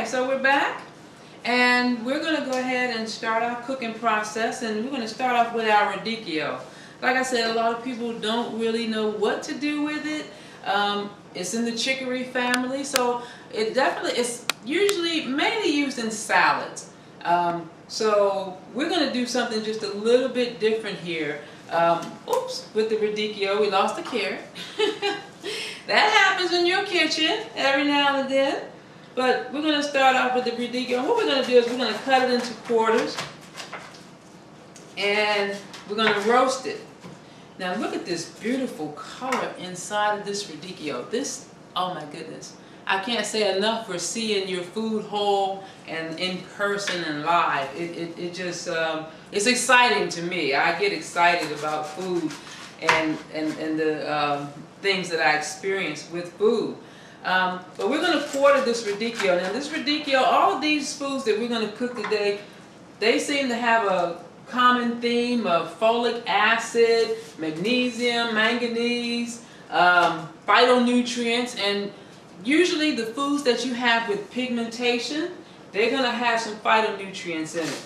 Okay, so we're back, and we're going to go ahead and start our cooking process, and we're going to start off with our radicchio. Like I said, a lot of people don't really know what to do with it. It's in the chicory family, so it's usually mainly used in salads. So we're going to do something just a little bit different here. With the radicchio, we lost a carrot. That happens in your kitchen every now and then. But we're going to start off with the radicchio. And what we're going to do is we're going to cut it into quarters. And we're going to roast it. Now look at this beautiful color inside of this radicchio. This, oh my goodness. I can't say enough for seeing your food whole and in person and live. It just, it's exciting to me. I get excited about food and the things that I experience with food. But we're going to quarter this radicchio. Now this radicchio, all of these foods that we're going to cook today, they seem to have a common theme of folic acid, magnesium, manganese, phytonutrients, and usually the foods that you have with pigmentation, they're going to have some phytonutrients in it.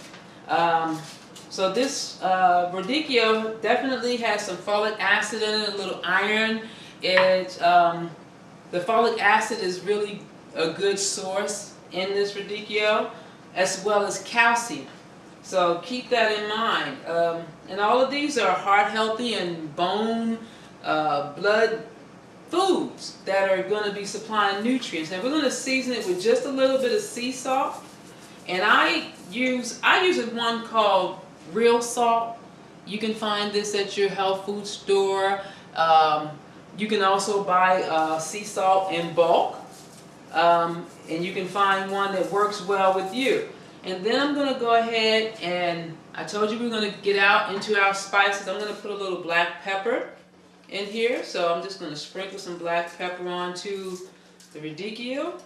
So this radicchio definitely has some folic acid in it, a little iron. The folic acid is really a good source in this radicchio, as well as calcium. So keep that in mind. And all of these are heart healthy and bone, blood foods that are going to be supplying nutrients. And we're going to season it with just a little bit of sea salt. And I use one called real salt. You can find this at your health food store. You can also buy sea salt in bulk, and you can find one that works well with you. And then I'm going to go ahead and, I told you we're going to get out into our spices. I'm going to put a little black pepper in here. So I'm just going to sprinkle some black pepper onto the radicchio.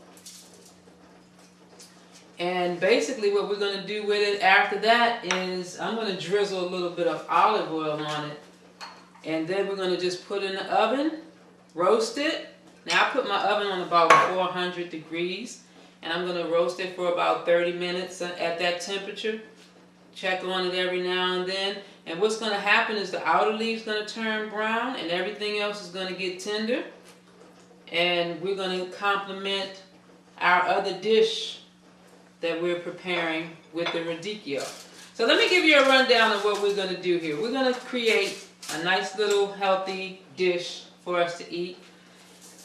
And basically what we're going to do with it after that is I'm going to drizzle a little bit of olive oil on it. And then we're going to just put it in the oven, roast it. Now I put my oven on about 400 degrees. And I'm going to roast it for about 30 minutes at that temperature. Check on it every now and then. And what's going to happen is the outer leaf is going to turn brown and everything else is going to get tender. And we're going to complement our other dish that we're preparing with the radicchio. So let me give you a rundown of what we're going to do here. We're going to create a nice little healthy dish for us to eat.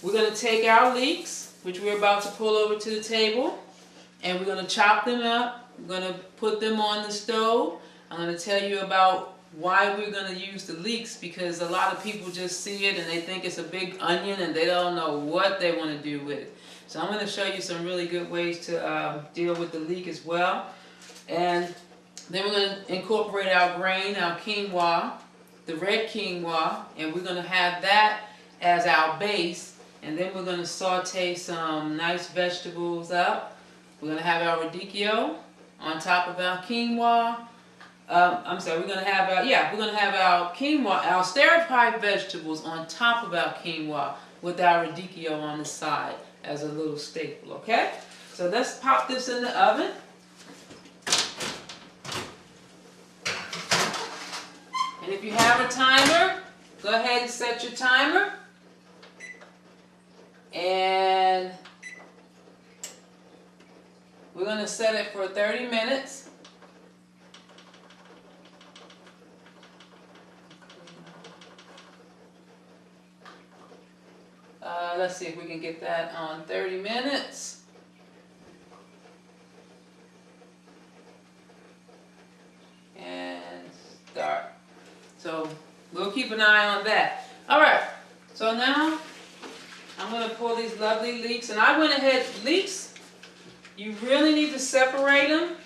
We're going to take our leeks, which we're about to pull over to the table, and we're going to chop them up. We're going to put them on the stove. I'm going to tell you about why we're going to use the leeks, because a lot of people just see it and they think it's a big onion and they don't know what they want to do with it. So I'm going to show you some really good ways to deal with the leek as well. And then we're going to incorporate our grain, our quinoa, the red quinoa, and we're going to have that as our base. And then we're going to saute some nice vegetables up. We're going to have our radicchio on top of our quinoa. We're going to have our quinoa, our stir-fried vegetables on top of our quinoa with our radicchio on the side as a little staple, okay? So let's pop this in the oven. And if you have a timer, go ahead and set your timer. And we're going to set it for 30 minutes. Let's see if we can get that on 30 minutes. And start. So we'll keep an eye on that. All right. So now I'm going to pull these lovely leeks. And I went ahead, leeks, you really need to separate them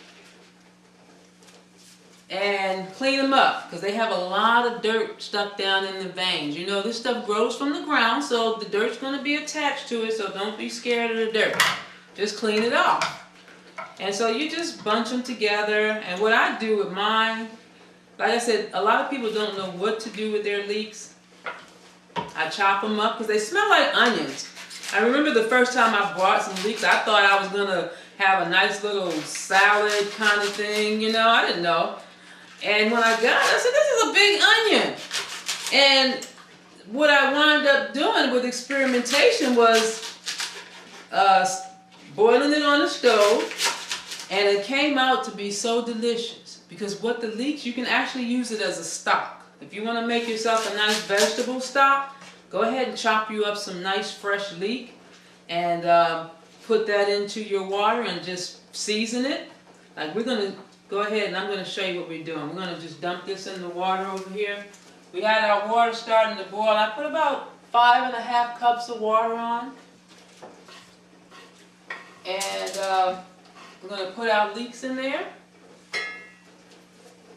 and clean them up, because they have a lot of dirt stuck down in the veins. You know, this stuff grows from the ground, so the dirt's going to be attached to it, so don't be scared of the dirt. Just clean it off. And so you just bunch them together. And what I do with mine, like I said, a lot of people don't know what to do with their leeks. I chop them up because they smell like onions. I remember the first time I bought some leeks, I thought I was going to have a nice little salad kind of thing, you know. I didn't know. And when I got it, I said, this is a big onion. And what I wound up doing with experimentation was boiling it on the stove, and it came out to be so delicious. Because what the leeks, you can actually use it as a stock. If you want to make yourself a nice vegetable stock, go ahead and chop you up some nice fresh leek and put that into your water and just season it. Like we're going to go ahead and I'm going to show you what we're doing. We're going to just dump this in the water over here. We had our water starting to boil. I put about 5½ cups of water on. And we're going to put our leeks in there.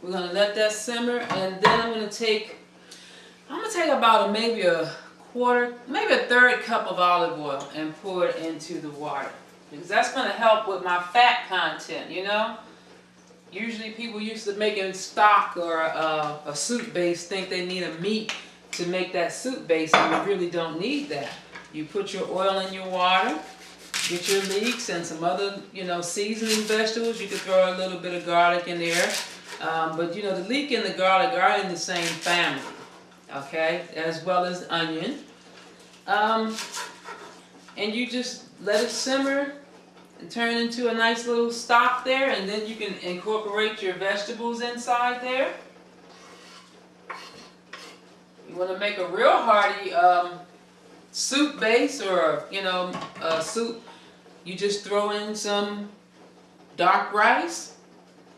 We're going to let that simmer, and then I'm going to take about maybe a quarter, maybe a third cup of olive oil and pour it into the water. Because that's going to help with my fat content, you know. Usually people used to making stock or a soup base think they need a meat to make that soup base, and you really don't need that. You put your oil in your water, get your leeks and some other, you know, seasoning vegetables. You could throw a little bit of garlic in there. But you know, the leek and the garlic are in the same family, okay, as well as onion. And you just let it simmer and turn into a nice little stock there, and then you can incorporate your vegetables inside there. You want to make a real hearty soup base, or you know, soup, you just throw in some dark rice.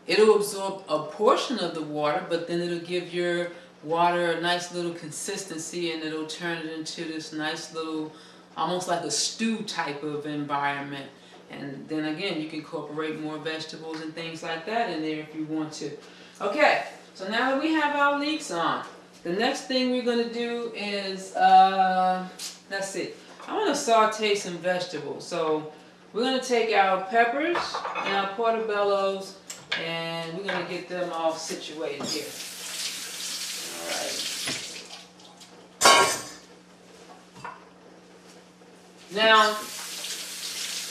It'll absorb a portion of the water, but then it'll give your water a nice little consistency, and it'll turn it into this nice little, almost like a stew type of environment. And then again, you can incorporate more vegetables and things like that in there if you want to. Okay, so now that we have our leeks on, the next thing we're going to do is, let's see, I want to saute some vegetables. So we're going to take our peppers and our portobellos, and we're going to get them all situated here. Alright. Now,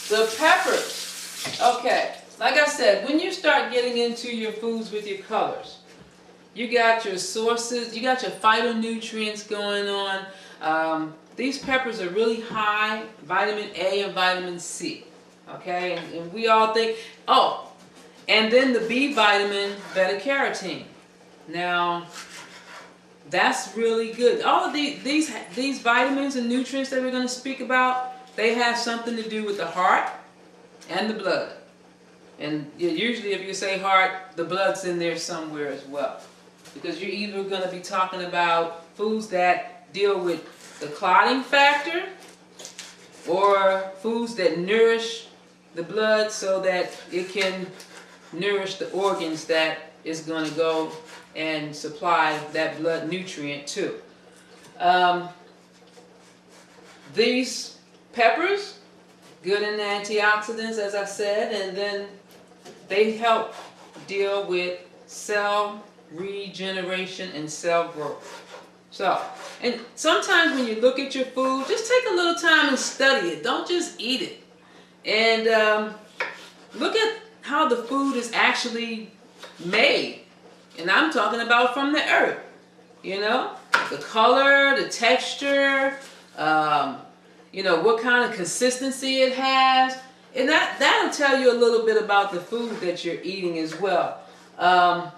the peppers. Okay, like I said, when you start getting into your foods with your colors, you got your sources, you got your phytonutrients going on. These peppers are really high vitamin A and vitamin C. Okay, and we all think, oh, and then the B vitamin, beta-carotene. Now, that's really good. All of these vitamins and nutrients that we're going to speak about, they have something to do with the heart and the blood. And usually if you say heart, the blood's in there somewhere as well. Because you're either going to be talking about foods that deal with the clotting factor, or foods that nourish the blood so that it can nourish the organs that is going to go and supply that blood nutrient to. These peppers, good in antioxidants, as I said, and then they help deal with cell regeneration and cell growth. So, and sometimes when you look at your food, just take a little time and study it. Don't just eat it. And look at how the food is actually made. And I'm talking about from the earth. You know, the color, the texture, you know, what kind of consistency it has. And that'll tell you a little bit about the food that you're eating as well. I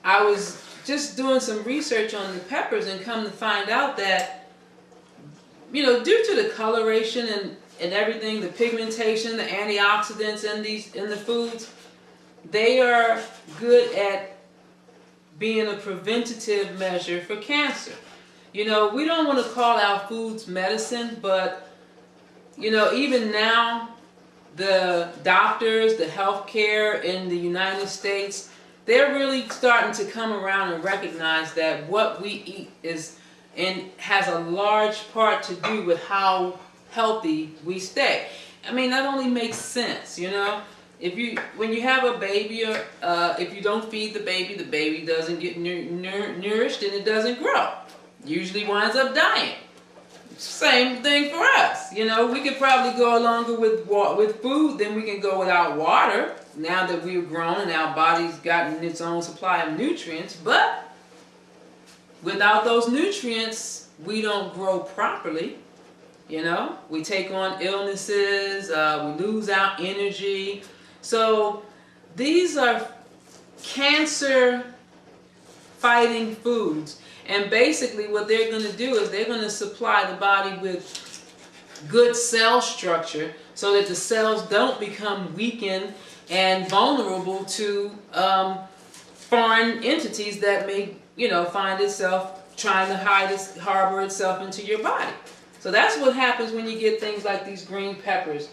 was just doing some research on the peppers and come to find out that, you know, due to the coloration and everything, the pigmentation, the antioxidants in the foods, they are good at being a preventative measure for cancer. You know, we don't want to call our foods medicine, but, you know, even now, the doctors, the healthcare in the United States, they're really starting to come around and recognize that what we eat is and has a large part to do with how healthy we stay. I mean, that only makes sense, you know. When you have a baby, or if you don't feed the baby doesn't get nourished and it doesn't grow. Usually winds up dying. Same thing for us. You know, we could probably go longer with food than we can go without water. Now that we've grown and our body's gotten its own supply of nutrients, but without those nutrients, we don't grow properly. You know, we take on illnesses, we lose our energy. So these are cancer fighting foods. And basically what they're going to do is they're going to supply the body with good cell structure so that the cells don't become weakened and vulnerable to foreign entities that may, you know, find itself trying to harbor itself into your body. So that's what happens when you get things like these green peppers.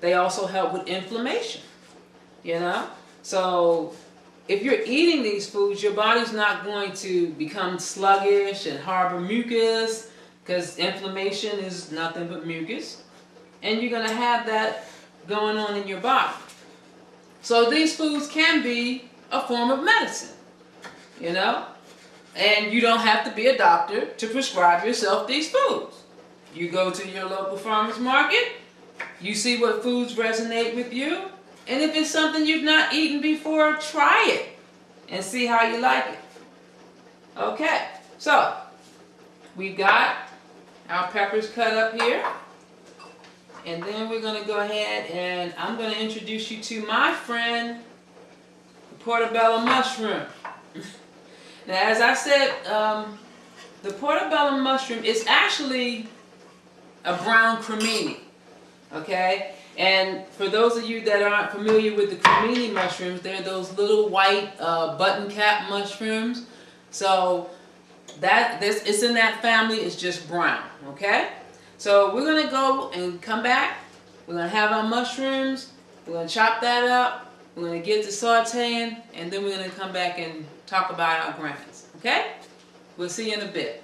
They also help with inflammation, you know. So if you're eating these foods, your body's not going to become sluggish and harbor mucus, because inflammation is nothing but mucus. And you're going to have that going on in your body. So these foods can be a form of medicine, you know. And you don't have to be a doctor to prescribe yourself these foods. You go to your local farmer's market, you see what foods resonate with you, and if it's something you've not eaten before, try it and see how you like it. Okay, so we've got our peppers cut up here. And then we're going to go ahead and I'm going to introduce you to my friend, the portobello mushroom. Now, as I said, the portobello mushroom is actually a brown cremini, okay? And for those of you that aren't familiar with the cremini mushrooms, they're those little white button cap mushrooms. So it's in that family, it's just brown, okay? So we're going to go and come back. We're going to have our mushrooms. We're going to chop that up. We're going to get to sauteing, and then we're going to come back and talk about our grains, okay? We'll see you in a bit.